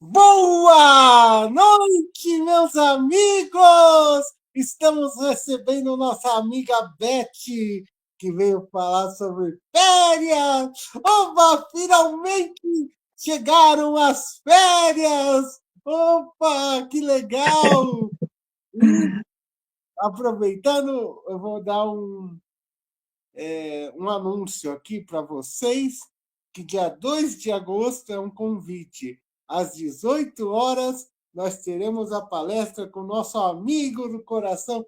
Boa noite, meus amigos! Estamos recebendo nossa amiga Beth, que veio falar sobre férias. Opa, finalmente chegaram as férias! Opa, que legal! E aproveitando, eu vou dar um anúncio aqui para vocês, que dia 2 de agosto é um convite. Às 18 horas, nós teremos a palestra com o nosso amigo do coração,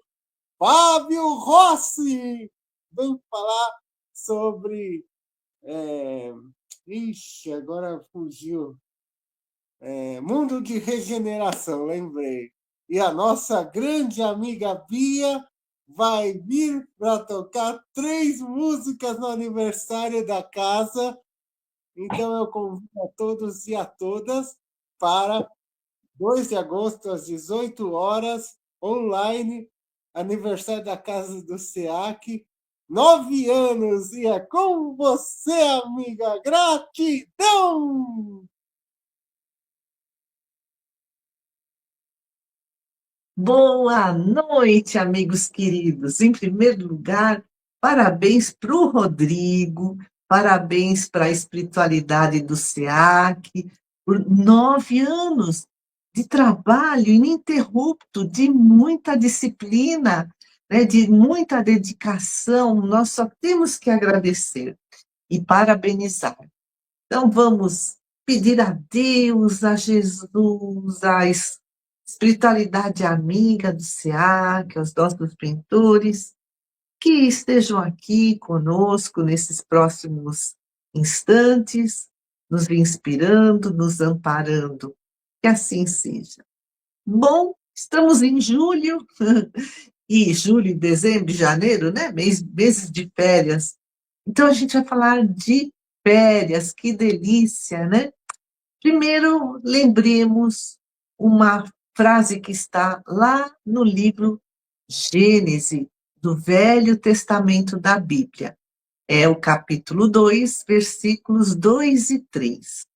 Fábio Rossi. Vem falar sobre. Ixi, agora fugiu. Mundo de Regeneração, lembrei. E a nossa grande amiga Bia vai vir para tocar 3 músicas no aniversário da casa. Então, eu convido a todos e a todas para 2 de agosto, às 18 horas, online, aniversário da Casa do SEAC. 9 anos, e é com você, amiga. Gratidão! Boa noite, amigos queridos. Em primeiro lugar, parabéns para o Rodrigo, parabéns para a espiritualidade do SEAC, por 9 anos de trabalho ininterrupto, de muita disciplina, né, de muita dedicação. Nós só temos que agradecer e parabenizar. Então, vamos pedir a Deus, a Jesus, a espiritualidade amiga do SEAC, aos nossos mentores, que estejam aqui conosco nesses próximos instantes, nos inspirando, nos amparando. Que assim seja. Bom, estamos em julho, e julho, dezembro, janeiro, né? Meses de férias. Então, a gente vai falar de férias, que delícia, né? Primeiro, lembremos uma frase que está lá no livro Gênesis, do Velho Testamento da Bíblia. É o capítulo 2, versículos 2 e 3.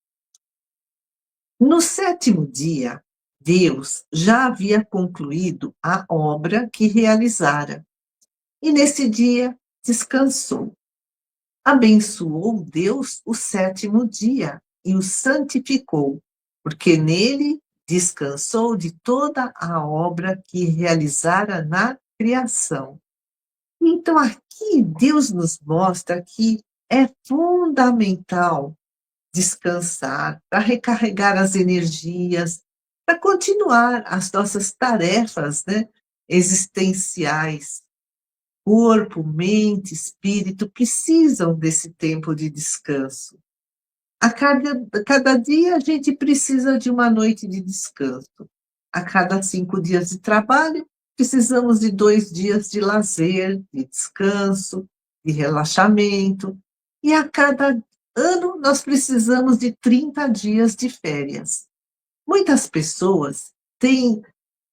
No sétimo dia, Deus já havia concluído a obra que realizara, e nesse dia descansou. Abençoou Deus o sétimo dia e o santificou, porque nele descansou de toda a obra que realizara na criação. Então, aqui Deus nos mostra que é fundamental descansar, para recarregar as energias, para continuar as nossas tarefas, né, existenciais. Corpo, mente, espírito precisam desse tempo de descanso. A cada dia a gente precisa de uma noite de descanso. A cada 5 dias de trabalho, precisamos de 2 dias de lazer, de descanso, de relaxamento. E a cada ano, nós precisamos de 30 dias de férias. Muitas pessoas têm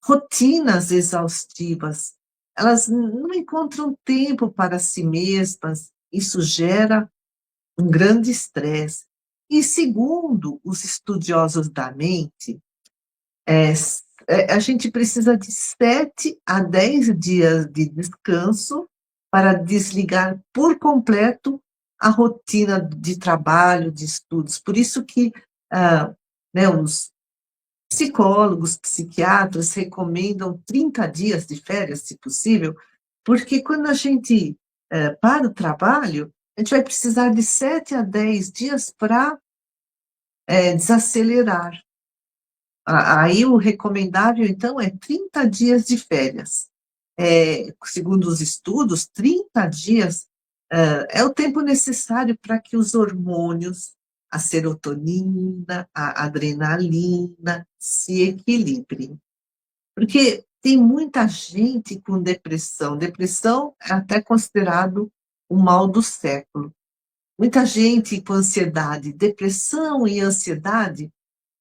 rotinas exaustivas, elas não encontram tempo para si mesmas, isso gera um grande estresse. E segundo os estudiosos da mente, a gente precisa de 7 a 10 dias de descanso para desligar por completo a rotina de trabalho, de estudos. Por isso que né, os psicólogos, psiquiatras recomendam 30 dias de férias, se possível, porque quando a gente para o trabalho, a gente vai precisar de 7 a 10 dias para desacelerar. Aí o recomendável, então, é 30 dias de férias. Segundo os estudos, 30 dias é o tempo necessário para que os hormônios, a serotonina, a adrenalina, se equilibrem. Porque tem muita gente com depressão. Depressão é até considerado o mal do século. Muita gente com ansiedade. Depressão e ansiedade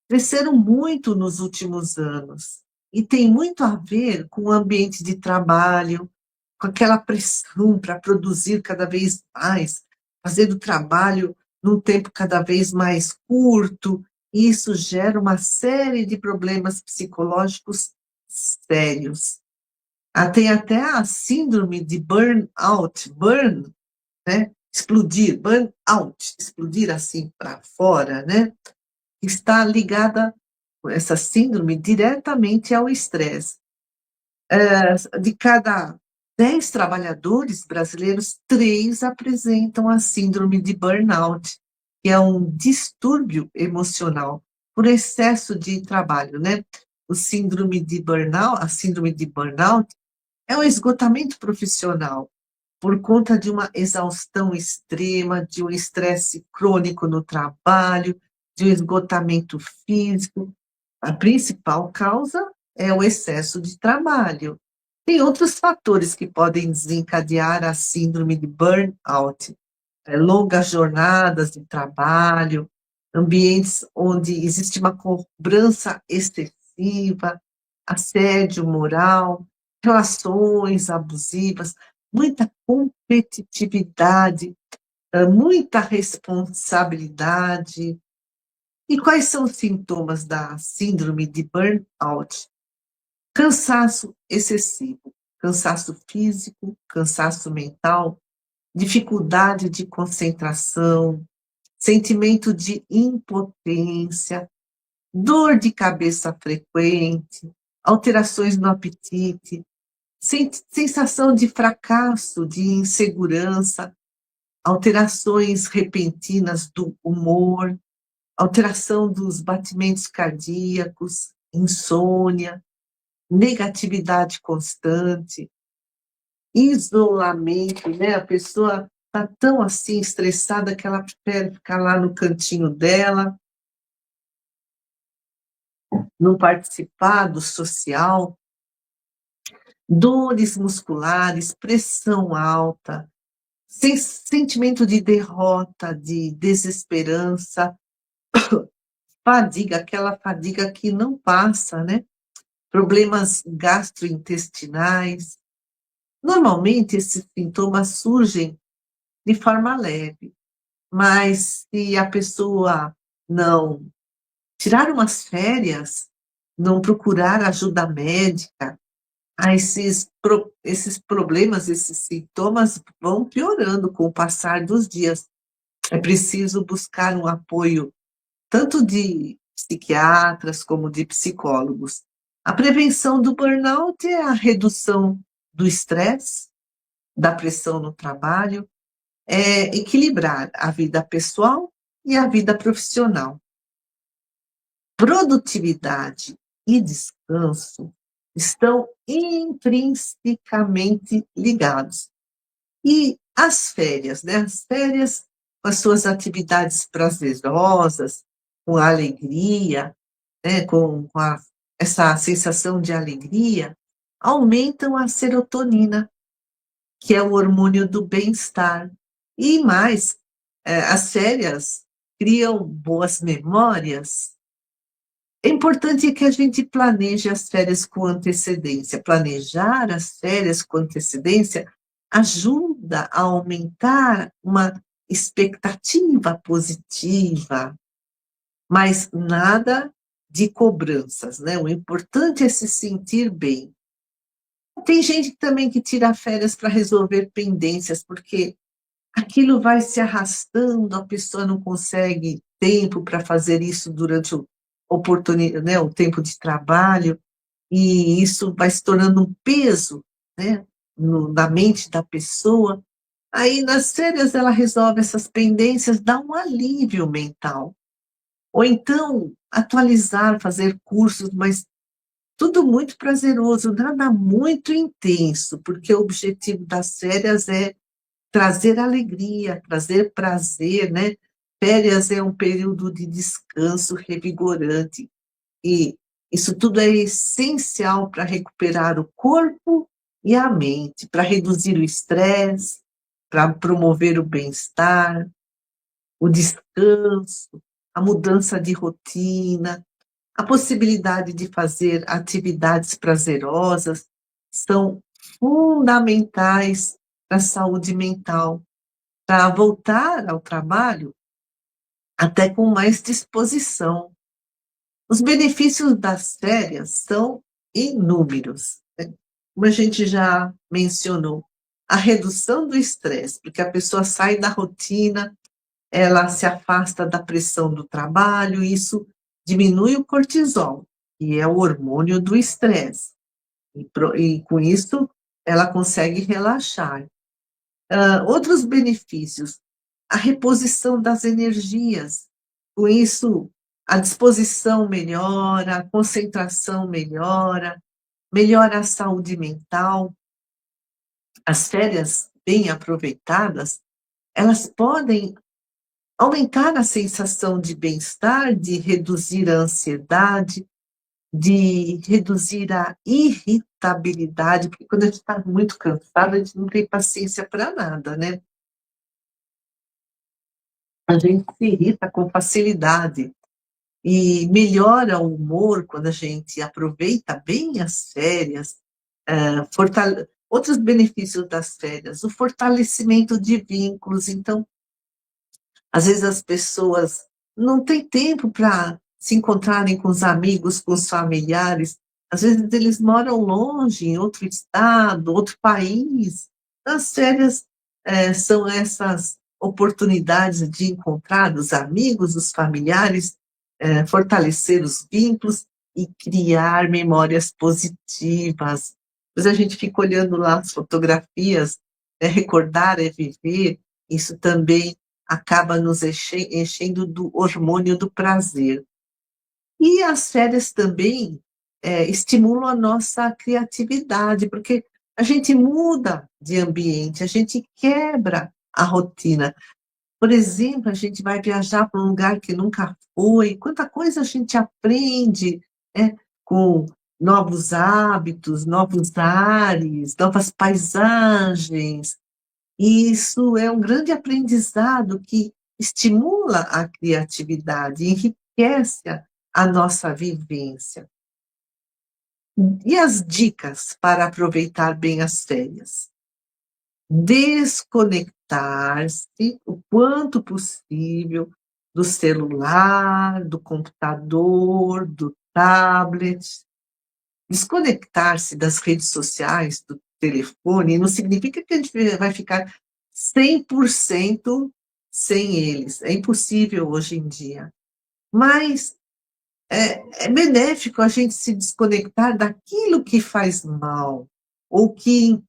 cresceram muito nos últimos anos. E tem muito a ver com o ambiente de trabalho, com aquela pressão para produzir cada vez mais, fazer o trabalho num tempo cada vez mais curto. e isso gera uma série de problemas psicológicos sérios. Tem até a síndrome de burnout, né? Explodir, burnout, explodir assim para fora, né? Está ligada, essa síndrome, diretamente ao estresse. De cada 10 trabalhadores brasileiros, 3 apresentam a síndrome de burnout, que é um distúrbio emocional por excesso de trabalho, né? A síndrome de burnout é um esgotamento profissional por conta de uma exaustão extrema, de um estresse crônico no trabalho, de um esgotamento físico. A principal causa é o excesso de trabalho. Tem outros fatores que podem desencadear a síndrome de burnout, longas jornadas de trabalho, ambientes onde existe uma cobrança excessiva, assédio moral, relações abusivas, muita competitividade, muita responsabilidade. E quais são os sintomas da síndrome de burnout? Cansaço excessivo, cansaço físico, cansaço mental, dificuldade de concentração, sentimento de impotência, dor de cabeça frequente, alterações no apetite, sensação de fracasso, de insegurança, alterações repentinas do humor, alteração dos batimentos cardíacos, insônia, negatividade constante, isolamento, né? A pessoa está tão assim estressada que ela prefere ficar lá no cantinho dela, não participar do social, dores musculares, pressão alta, sentimento de derrota, de desesperança, fadiga, aquela fadiga que não passa, né? Problemas gastrointestinais. Normalmente, esses sintomas surgem de forma leve, mas se a pessoa não tirar umas férias, não procurar ajuda médica, esses problemas, esses sintomas vão piorando com o passar dos dias. É preciso buscar um apoio tanto de psiquiatras como de psicólogos. A prevenção do burnout é a redução do estresse, da pressão no trabalho, é equilibrar a vida pessoal e a vida profissional. Produtividade e descanso estão intrinsecamente ligados. E as férias, né? As férias, com as suas atividades prazerosas, com a alegria, né? Essa sensação de alegria, aumentam a serotonina, que é o hormônio do bem-estar. E mais, as férias criam boas memórias. É importante que a gente planeje as férias com antecedência. Planejar as férias com antecedência ajuda a aumentar uma expectativa positiva, mas nada de cobranças, né? O importante é se sentir bem. Tem gente também que tira férias para resolver pendências, porque aquilo vai se arrastando, a pessoa não consegue tempo para fazer isso durante né, o tempo de trabalho, e isso vai se tornando um peso, né, na mente da pessoa. Aí, nas férias, ela resolve essas pendências, dá um alívio mental. Ou então, atualizar, fazer cursos, mas tudo muito prazeroso, nada muito intenso, porque o objetivo das férias é trazer alegria, trazer prazer, né? Férias é um período de descanso revigorante, e isso tudo é essencial para recuperar o corpo e a mente, para reduzir o estresse, para promover o bem-estar, o descanso, a mudança de rotina, a possibilidade de fazer atividades prazerosas são fundamentais para a saúde mental, para voltar ao trabalho até com mais disposição, Os benefícios das férias são inúmeros, né. Como a gente já mencionou, a redução do estresse, porque a pessoa sai da rotina, ela se afasta da pressão do trabalho, isso diminui o cortisol, que é o hormônio do estresse, e com isso ela consegue relaxar. Outros benefícios, a reposição das energias, com isso a disposição melhora, a concentração melhora, melhora a saúde mental. As férias bem aproveitadas, elas podem aumentar a sensação de bem-estar, de reduzir a ansiedade, de reduzir a irritabilidade, porque quando a gente está muito cansado, a gente não tem paciência para nada, né? A gente se irrita com facilidade e melhora o humor quando a gente aproveita bem as férias, outros benefícios das férias, o fortalecimento de vínculos. Então, às vezes as pessoas não têm tempo para se encontrarem com os amigos, com os familiares. Às vezes eles moram longe, em outro estado, outro país. As férias são essas oportunidades de encontrar os amigos, os familiares, fortalecer os vínculos e criar memórias positivas. Mas a gente fica olhando lá as fotografias, recordar é viver, isso também acaba nos enchendo do hormônio do prazer. E as férias também estimulam a nossa criatividade, porque a gente muda de ambiente, a gente quebra a rotina. Por exemplo, a gente vai viajar para um lugar que nunca foi, quanta coisa a gente aprende, né, com novos hábitos, novos ares, novas paisagens. E isso é um grande aprendizado que estimula a criatividade, enriquece a nossa vivência. E as dicas para aproveitar bem as férias? Desconectar-se o quanto possível do celular, do computador, do tablet. Desconectar-se das redes sociais, do telefone, não significa que a gente vai ficar 100% sem eles, é impossível hoje em dia. Mas é benéfico a gente se desconectar daquilo que faz mal, ou que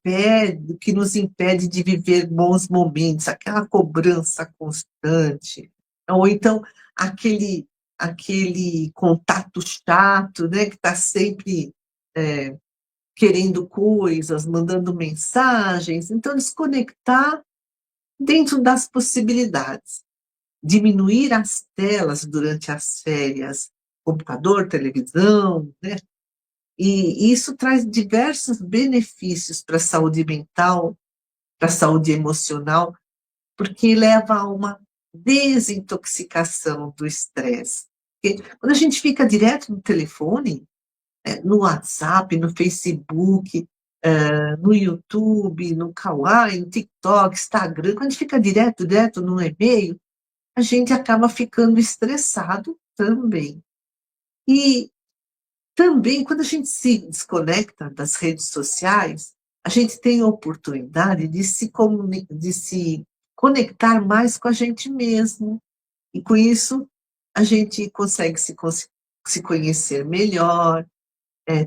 nos impede de viver bons momentos, aquela cobrança constante, ou então aquele aquele contato chato, né, que está sempre, eh, querendo coisas, mandando mensagens. Então desconectar dentro das possibilidades. Diminuir as telas durante as férias, computador, televisão, né, e isso traz diversos benefícios para a saúde mental, para a saúde emocional, porque leva a uma desintoxicação do estresse. Porque quando a gente fica direto no telefone, no WhatsApp, no Facebook, no YouTube, no Kawaii, no TikTok, Instagram, quando a gente fica direto no e-mail, a gente acaba ficando estressado também. E também, quando a gente se desconecta das redes sociais, a gente tem a oportunidade de se conectar mais com a gente mesmo. E com isso, a gente consegue se conhecer melhor,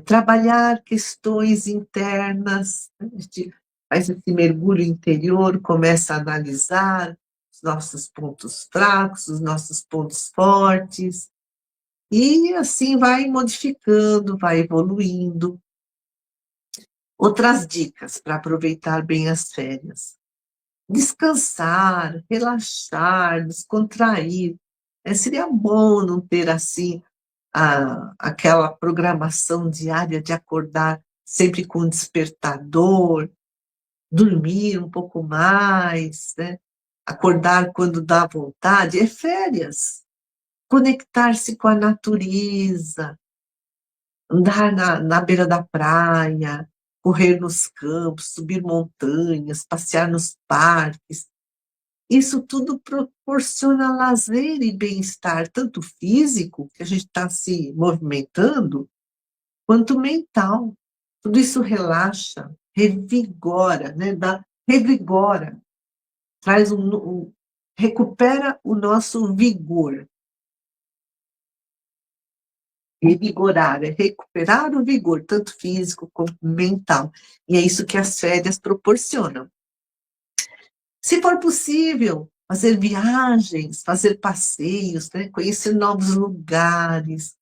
trabalhar questões internas, né, a gente faz esse mergulho interior, começa a analisar os nossos pontos fracos, os nossos pontos fortes, e assim vai modificando, vai evoluindo. Outras dicas para aproveitar bem as férias: descansar, relaxar, descontrair. Seria bom não ter assim aquela programação diária de acordar sempre com despertador, dormir um pouco mais, né? Acordar quando dá vontade, é férias. Conectar-se com a natureza, andar na beira da praia, correr nos campos, subir montanhas, passear nos parques. isso tudo proporciona lazer e bem-estar, tanto físico, que a gente está se movimentando, quanto mental. Tudo isso relaxa, revigora, né? Revigora, traz recupera o nosso vigor. Revigorar, é recuperar o vigor, tanto físico como mental. E é isso que as férias proporcionam. Se for possível, fazer viagens, fazer passeios, né? Conhecer novos lugares,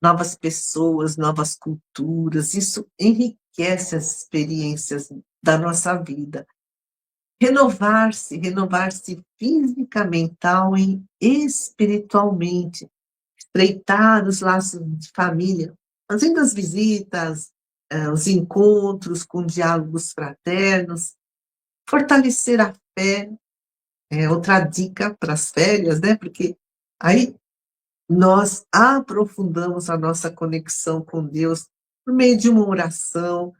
novas pessoas, novas culturas, isso enriquece as experiências da nossa vida. Renovar-se física, mental e espiritualmente, estreitar os laços de família, fazendo as visitas, os encontros com diálogos fraternos, fortalecer a fé, é outra dica para as férias, né? Porque aí nós aprofundamos a nossa conexão com Deus por meio de uma oração,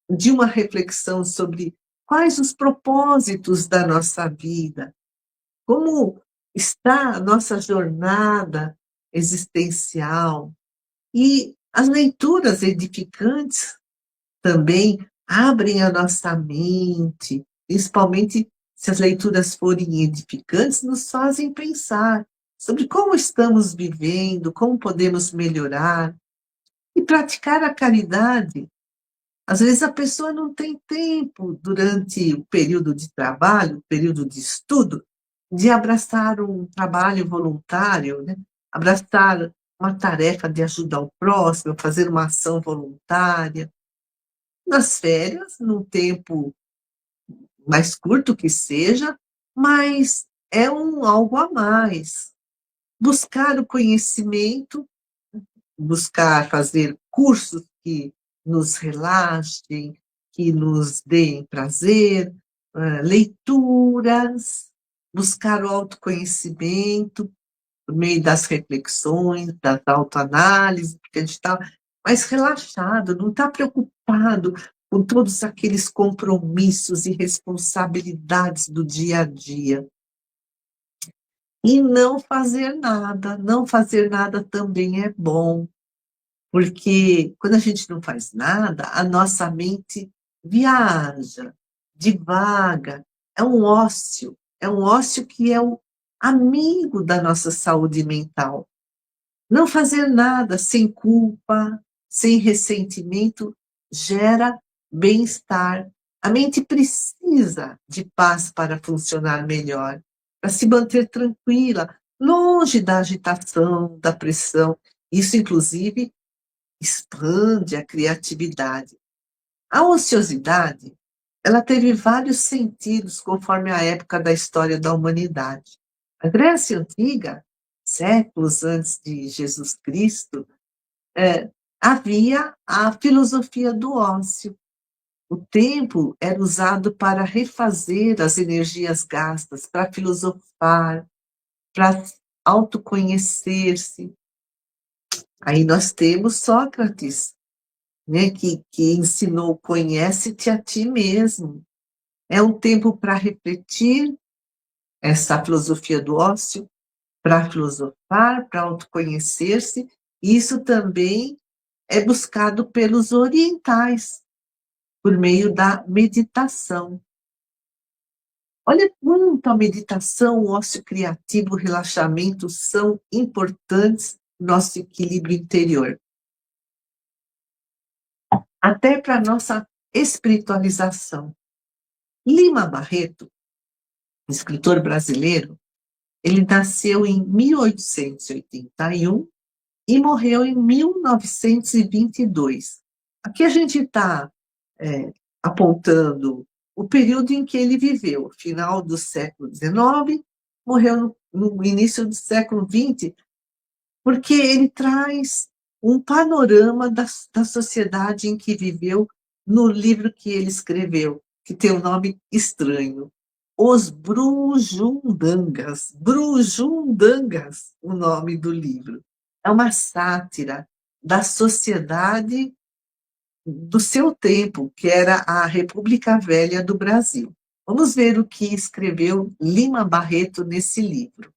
de uma reflexão sobre quais os propósitos da nossa vida, como está a nossa jornada existencial. E as leituras edificantes também abrem a nossa mente, principalmente se as leituras forem edificantes, nos fazem pensar sobre como estamos vivendo, como podemos melhorar e praticar a caridade. Às vezes a pessoa não tem tempo durante o período de trabalho, período de estudo, de abraçar um trabalho voluntário, né? Abraçar uma tarefa de ajudar o próximo, fazer uma ação voluntária. Nas férias, num tempo mais curto que seja, mas é algo a mais. Buscar o conhecimento, buscar fazer cursos que nos relaxem, que nos deem prazer, leituras, buscar o autoconhecimento por meio das reflexões, da autoanálise, porque a gente está mais relaxado, não está preocupado com todos aqueles compromissos e responsabilidades do dia a dia. E não fazer nada também é bom, porque quando a gente não faz nada, a nossa mente viaja, divaga, é um ócio que é o amigo da nossa saúde mental. Não fazer nada sem culpa, sem ressentimento, gera bem-estar. A mente precisa de paz para funcionar melhor, para se manter tranquila, longe da agitação, da pressão. Isso, inclusive, expande a criatividade. A ociosidade, ela teve vários sentidos conforme a época da história da humanidade. A Grécia Antiga, séculos antes de Jesus Cristo, havia a filosofia do ócio. O tempo era usado para refazer as energias gastas, para filosofar, para autoconhecer-se. Aí nós temos Sócrates, né, que ensinou: conhece-te a ti mesmo. É um tempo para refletir essa filosofia do ócio, para filosofar, para autoconhecer-se. Isso também é buscado pelos orientais, por meio da meditação. Olha quanto a meditação, o ócio criativo, o relaxamento são importantes no nosso equilíbrio interior. Até para a nossa espiritualização. Lima Barreto, escritor brasileiro, ele nasceu em 1881 e morreu em 1922. Aqui a gente está apontando o período em que ele viveu, final do século XIX, morreu no início do século XX, porque ele traz um panorama da sociedade em que viveu no livro que ele escreveu, que tem um nome estranho. Os Brujundangas. Brujundangas, o nome do livro. É uma sátira da sociedade do seu tempo, que era a República Velha do Brasil. Vamos ver o que escreveu Lima Barreto nesse livro.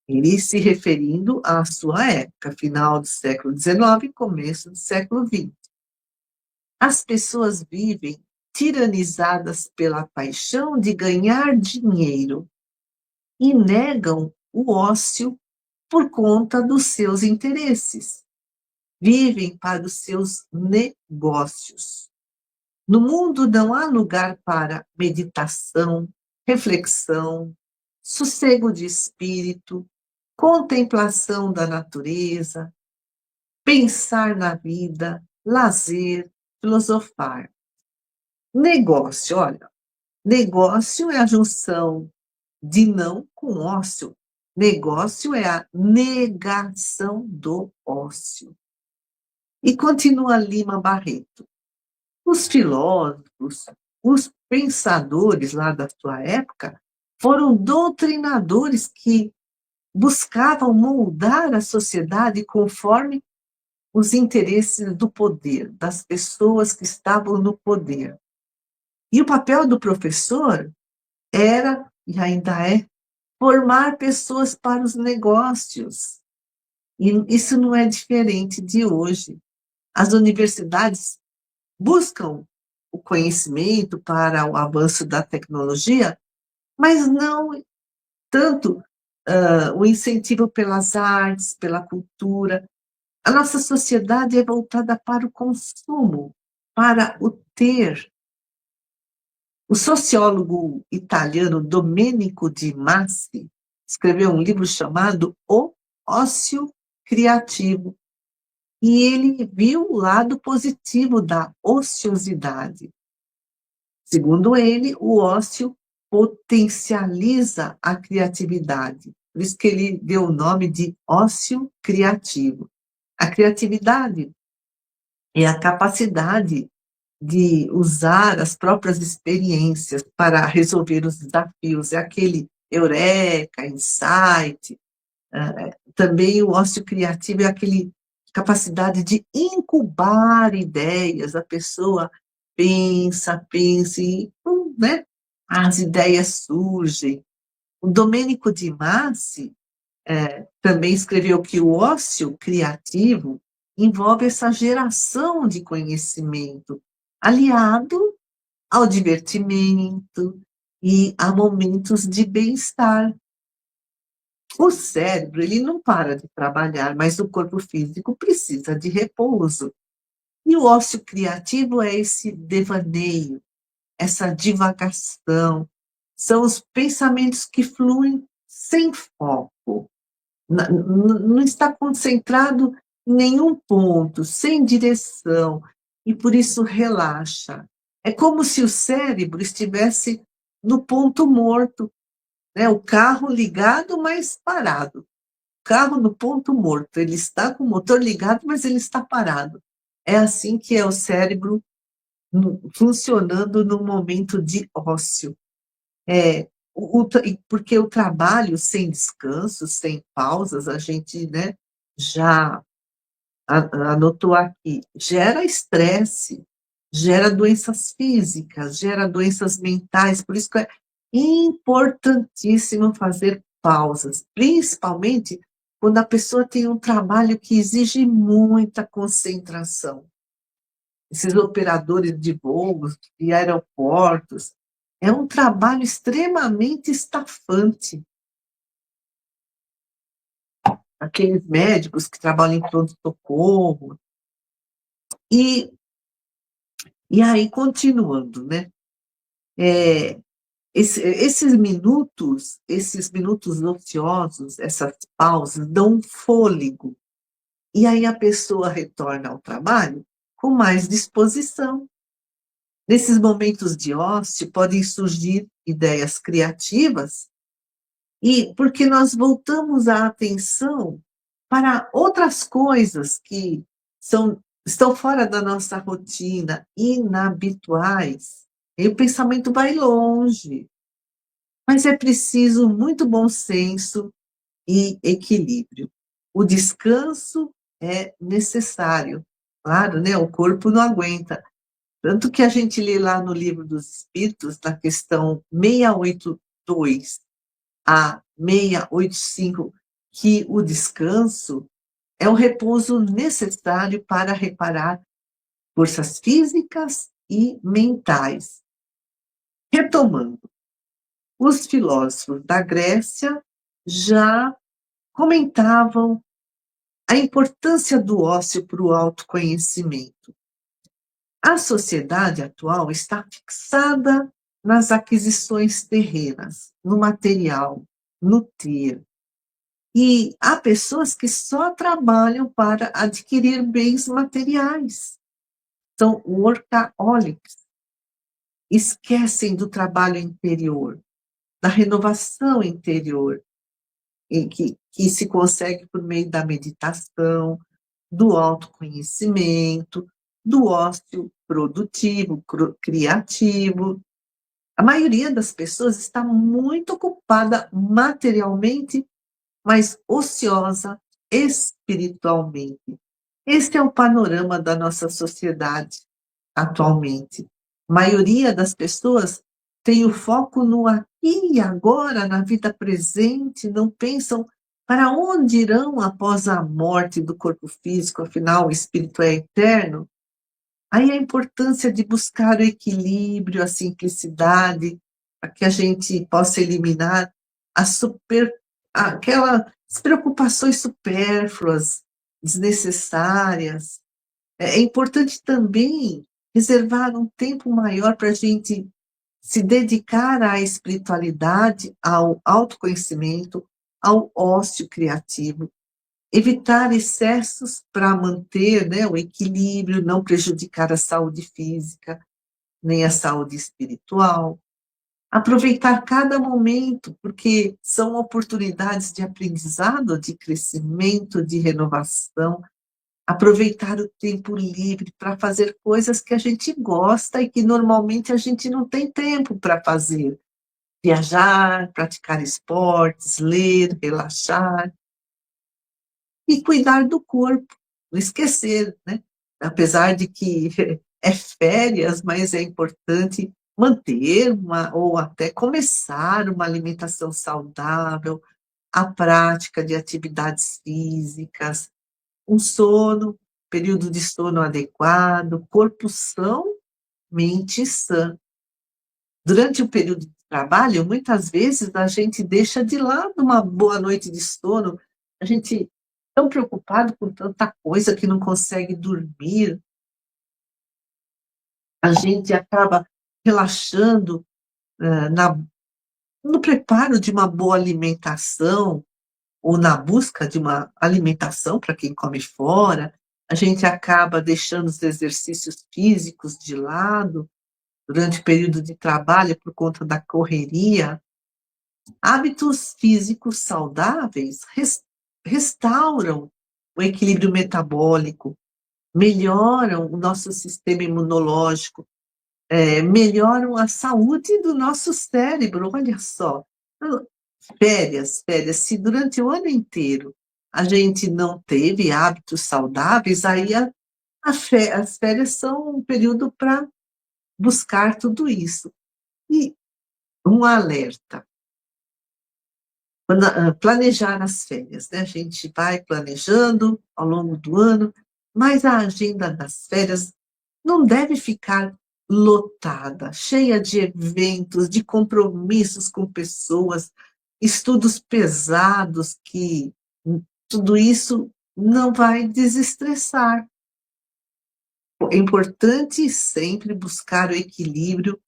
Ele se referindo à sua época, final do século XIX e começo do século XX. As pessoas vivem tiranizadas pela paixão de ganhar dinheiro e negam o ócio por conta dos seus interesses. Vivem para os seus negócios. No mundo não há lugar para meditação, reflexão, sossego de espírito, contemplação da natureza, pensar na vida, lazer, filosofar. Negócio, olha, negócio é a junção de não com ócio. Negócio é a negação do ócio. E continua Lima Barreto. Os filósofos, os pensadores lá da sua época, foram doutrinadores que buscavam moldar a sociedade conforme os interesses do poder, das pessoas que estavam no poder. E o papel do professor era, e ainda é, formar pessoas para os negócios. E isso não é diferente de hoje. As universidades buscam o conhecimento para o avanço da tecnologia, mas não tanto o incentivo pelas artes, pela cultura. A nossa sociedade é voltada para o consumo, para o ter. O sociólogo italiano Domenico de Masi escreveu um livro chamado O Ócio Criativo, e ele viu o lado positivo da ociosidade. Segundo ele, o ócio potencializa a criatividade. Por isso que ele deu o nome de ócio criativo. A criatividade é a capacidade de usar as próprias experiências para resolver os desafios. É aquele eureka, insight. Também o ócio criativo é aquele capacidade de incubar ideias. A pessoa pensa e, né, as ideias surgem. O Domenico de Masi também escreveu que o ócio criativo envolve essa geração de conhecimento, aliado ao divertimento e a momentos de bem-estar. O cérebro, ele não para de trabalhar, mas o corpo físico precisa de repouso. E o ócio criativo é esse devaneio, essa divagação, são os pensamentos que fluem sem foco, não está concentrado em nenhum ponto, sem direção, e por isso relaxa. É como se o cérebro estivesse no ponto morto, né? O carro ligado, mas parado. O carro no ponto morto, ele está com o motor ligado, mas ele está parado. É assim que é o cérebro funcionando no momento de ócio. Porque o trabalho sem descanso, sem pausas, a gente, né, já anotou aqui, gera estresse, gera doenças físicas, gera doenças mentais, por isso que é importantíssimo fazer pausas, principalmente quando a pessoa tem um trabalho que exige muita concentração. Esses operadores de voos, de aeroportos, é um trabalho extremamente estafante. Aqueles médicos que trabalham em pronto-socorro. E aí, continuando, né? Esses minutos ociosos, essas pausas, dão um fôlego. E aí a pessoa retorna ao trabalho com mais disposição. Nesses momentos de ócio, podem surgir ideias criativas, e porque nós voltamos a atenção para outras coisas que estão fora da nossa rotina, inabituais. E o pensamento vai longe. Mas é preciso muito bom senso e equilíbrio. O descanso é necessário. Claro, né? O corpo não aguenta. Tanto que a gente lê lá no Livro dos Espíritos, na questão 682 a 685, que o descanso é o repouso necessário para reparar forças físicas e mentais. Retomando, os filósofos da Grécia já comentavam a importância do ócio para o autoconhecimento. A sociedade atual está fixada nas aquisições terrenas, no material, no ter. E há pessoas que só trabalham para adquirir bens materiais. São workaholics. Esquecem do trabalho interior, da renovação interior, que se consegue por meio da meditação, do autoconhecimento, do ócio produtivo, criativo. A maioria das pessoas está muito ocupada materialmente, mas ociosa espiritualmente. Este é o panorama da nossa sociedade atualmente. A maioria das pessoas tem o foco no aqui e agora, na vida presente, não pensam para onde irão após a morte do corpo físico, afinal, o espírito é eterno. Aí a importância de buscar o equilíbrio, a simplicidade, para que a gente possa eliminar aquelas preocupações supérfluas, desnecessárias. É importante também reservar um tempo maior para a gente se dedicar à espiritualidade, ao autoconhecimento, ao ócio criativo, evitar excessos para manter, né, o equilíbrio, não prejudicar a saúde física, nem a saúde espiritual. Aproveitar cada momento, porque são oportunidades de aprendizado, de crescimento, de renovação. Aproveitar o tempo livre para fazer coisas que a gente gosta e que normalmente a gente não tem tempo para fazer. Viajar, praticar esportes, ler, relaxar e cuidar do corpo, não esquecer, né? Apesar de que é férias, mas é importante manter ou até começar uma alimentação saudável, a prática de atividades físicas, um sono, período de sono adequado, corpo são, mente sã. Durante o período de trabalho, muitas vezes a gente deixa de lado uma boa noite de sono, a gente tão preocupado com tanta coisa que não consegue dormir, a gente acaba relaxando no preparo de uma boa alimentação, ou na busca de uma alimentação para quem come fora, a gente acaba deixando os exercícios físicos de lado durante o período de trabalho por conta da correria. Hábitos físicos saudáveis restauram o equilíbrio metabólico, melhoram o nosso sistema imunológico, melhoram a saúde do nosso cérebro. Olha só, férias, se durante o ano inteiro a gente não teve hábitos saudáveis, aí as férias são um período para buscar tudo isso. E um alerta, planejar as férias, né? A gente vai planejando ao longo do ano, mas a agenda das férias não deve ficar lotada, cheia de eventos, de compromissos com pessoas, estudos pesados que tudo isso não vai desestressar. É importante sempre buscar o equilíbrio,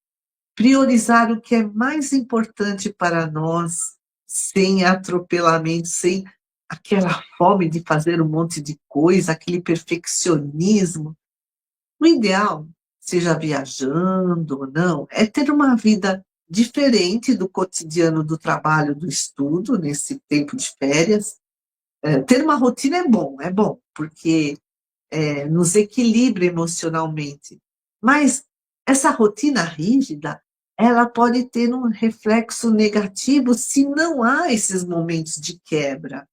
priorizar o que é mais importante para nós, sem atropelamento, sem aquela fome de fazer um monte de coisa, aquele perfeccionismo. O ideal, seja viajando ou não, é ter uma vida diferente do cotidiano do trabalho, do estudo, nesse tempo de férias. Ter uma rotina é bom, porque nos equilibra emocionalmente. Mas essa rotina rígida, ela pode ter um reflexo negativo se não há esses momentos de quebra.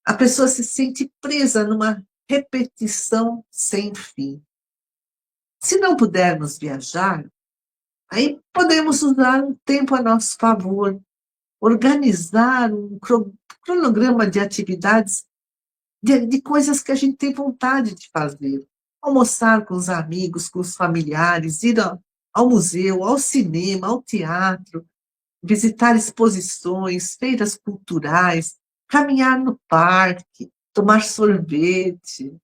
A pessoa se sente presa numa repetição sem fim. Se não pudermos viajar, aí podemos usar o tempo a nosso favor, organizar um cronograma de atividades, de coisas que a gente tem vontade de fazer. Almoçar com os amigos, com os familiares, ir ao museu, ao cinema, ao teatro, visitar exposições, feiras culturais, caminhar no parque, tomar sorvete.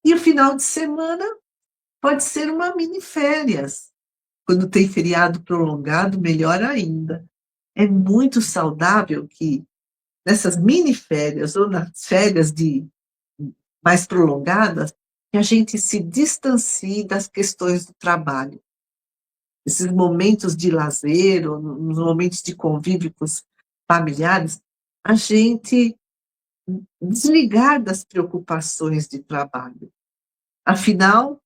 E o final de semana pode ser uma mini férias. Quando tem feriado prolongado, melhor ainda. É muito saudável que nessas mini férias ou nas férias mais prolongadas, que a gente se distancie das questões do trabalho. Esses momentos de lazer, ou nos momentos de convívio com os familiares, a gente desligar das preocupações de trabalho. Afinal,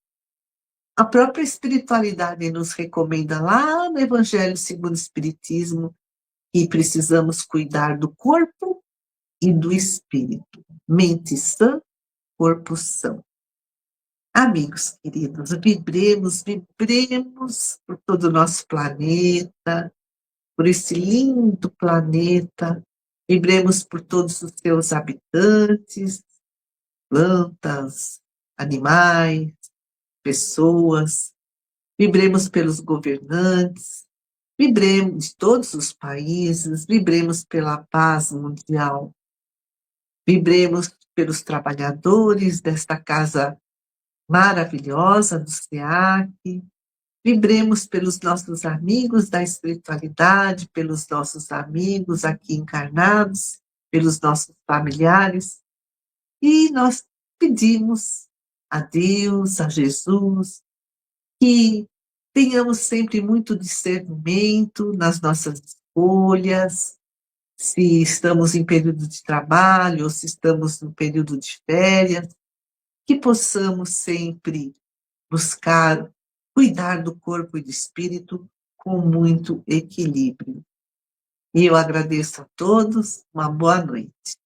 a própria espiritualidade nos recomenda lá no Evangelho segundo o Espiritismo que precisamos cuidar do corpo e do espírito. Mente sã, corpo são. Amigos queridos, vibremos, vibremos por todo o nosso planeta, por esse lindo planeta, vibremos por todos os seus habitantes, plantas, animais, pessoas, vibremos pelos governantes, vibremos de todos os países, vibremos pela paz mundial, vibremos pelos trabalhadores desta casa maravilhosa do SEAC, vibremos pelos nossos amigos da espiritualidade, pelos nossos amigos aqui encarnados, pelos nossos familiares, e nós pedimos a Deus, a Jesus, que tenhamos sempre muito discernimento nas nossas escolhas, se estamos em período de trabalho ou se estamos no período de férias, que possamos sempre buscar cuidar do corpo e do espírito com muito equilíbrio. E eu agradeço a todos, uma boa noite.